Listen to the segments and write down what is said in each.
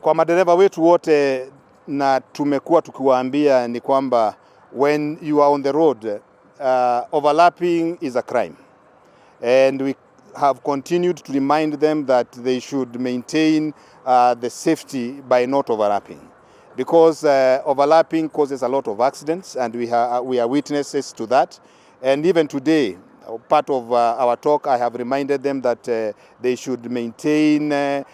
Kwa madereva wetu wote na tumekuwa tukiwaambia ni kwamba when you are on the road, overlapping is a crime. And we have continued to remind them that they should maintain the safety by not overlapping. Because overlapping causes a lot of accidents, and we are witnesses to that. And even today, part of our talk, I have reminded them that they should maintain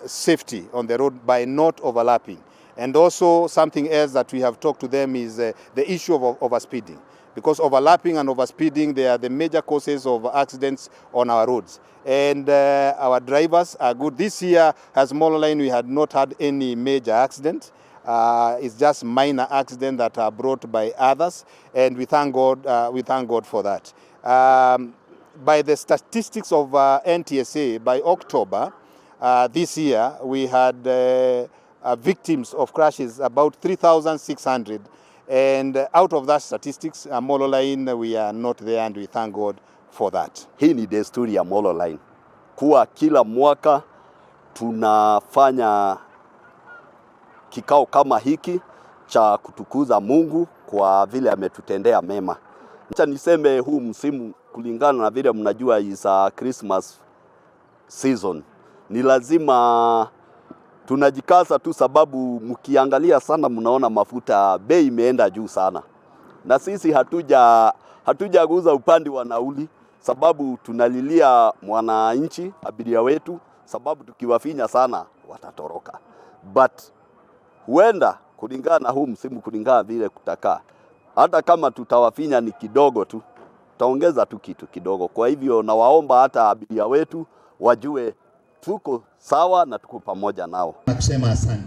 safety on the road by not overlapping. And also something else that we have talked to them is the issue of overspeeding. Because overlapping and overspeeding, they are the major causes of accidents on our roads. And our drivers are good. This year, as Molo Line, we had not had any major accident. It's just minor accidents that are brought by others, and we thank God for that. By the statistics of NTSA, by October this year, we had victims of crashes about 3,600. And out of that statistics, Molo Line, we are not there, and we thank God for that. Hii ni desturi ya Molo Line kuwa kila mwaka tunafanya kikao kama hiki cha kutukuza Mungu kwa vile ametutendea mema. Acha niseme huu msimu kulingana na vile mnajua is a Christmas season. Ni lazima tunajikaza tu, sababu mkiangalia sana mnaona mafuta bei imeenda juu sana. Na sisi hatujaguza upande wa nauli, sababu tunalilia mwananchi abiria wetu, sababu tukiwafinya sana watatoroka. But huenda kulingana na huu msimu, kulingana vile kutakaa, hata kama tutawafinya ni kidogo tu, tutaongeza tu kitu kidogo. Kwa hivyo nawaomba hata abiria wetu wajue tuko sawa na tuko pamoja nao. Nakusema asante.